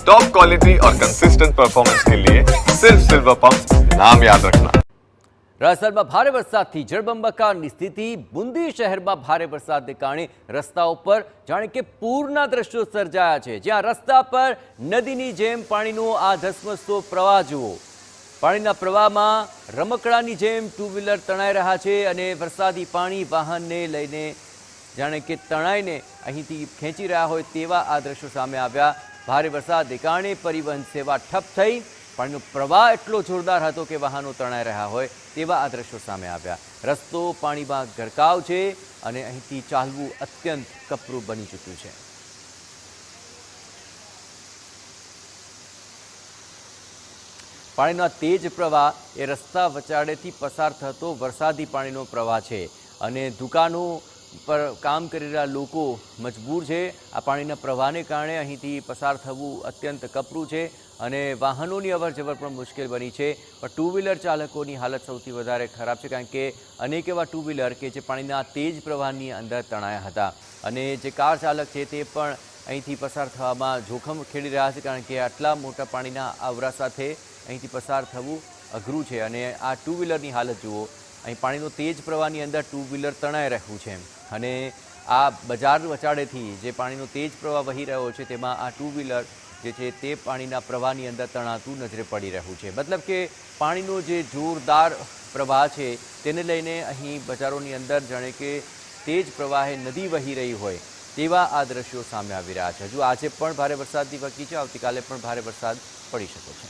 Top quality और consistent performance के लिए सिर्फ सिल्वर पंप नाम याद रखना। રાજસ્થાનમાં ભારે વરસાદથી જળબંબાકારની સ્થિતિ। બુંદી શહેરમાં ભારે વરસાદને કારણે રસ્તાઓ પર જાણે કે પૂરના દ્રશ્યો સર્જાયા છે, જ્યાં રસ્તા પર નદીની જેમ પાણીનો આ ધસમસતો પ્રવાહ જુઓ। પાણીના પ્રવાહમાં રમકડાની જેમ ટુ વ્હીલર તણાઈ રહ્યા છે અને વરસાદી પાણી વાહનને લઈને જાણે કે તણાઈને અહીંથી ખેંચી રહ્યા હોય તેવા આ દ્રશ્યો સામે આવ્યા। ભારે વરસાદને કારણે પરિવહન સેવા ઠપ થઈ। પાણીનો પ્રવાહ એટલો જોરદાર હતો કે વાહનો તણાઈ રહ્યા હોય તેવા આ દ્રશ્યો સામે આવ્યા। રસ્તો પાણીમાં ગરકાવ છે અને અહીંથી ચાલવું અત્યંત કપરું બની ચૂક્યું છે। પાણીનો તેજ પ્રવાહ એ રસ્તા વચાડેથી પસાર થતો વરસાદી પાણીનો પ્રવાહ છે અને દુકાનો પર કામ કરી રહ્યા લોકો મજબૂર છે। આ પાણીના પ્રવાહને કારણે અહીંથી પસાર થવું અત્યંત કપરું છે અને વાહનોની અવરજવર પણ મુશ્કેલ બની છે। પણ ટુ વ્હીલર ચાલકોની હાલત સૌથી વધારે ખરાબ છે, કારણ કે અનેક એવા ટુ વ્હીલર કે જે પાણીના તેજ પ્રવાહની અંદર તણાયા હતા અને જે કાર ચાલક છે તે પણ અહીંથી પસાર થવામાં જોખમ ખેડી રહ્યા છે, કારણ કે આટલા મોટા પાણીના આવરા સાથે અહીંથી પસાર થવું અઘરું છે। અને આ ટુ વ્હીલરની હાલત જુઓ, અહીં પાણીનો તેજ પ્રવાહની અંદર ટુ વ્હીલર તણાઈ રહ્યું છે અને આ બજાર વચાડેથી જે પાણીનો તેજ પ્રવાહ વહી રહ્યો છે તેમાં આ ટુ વ્હીલર જે છે તે પાણીના પ્રવાહની અંદર તણાતું નજરે પડી રહ્યું છે। મતલબ કે પાણીનો જે જોરદાર પ્રવાહ છે તેને લઈને અહીં બજારોની અંદર જાણે કે તેજ પ્રવાહે નદી વહી રહી હોય તેવા આ દ્રશ્યો સામે આવી રહ્યા છે। હજુ આજે પણ ભારે વરસાદની વકી છે, આવતીકાલે પણ ભારે વરસાદ પડી શકે છે।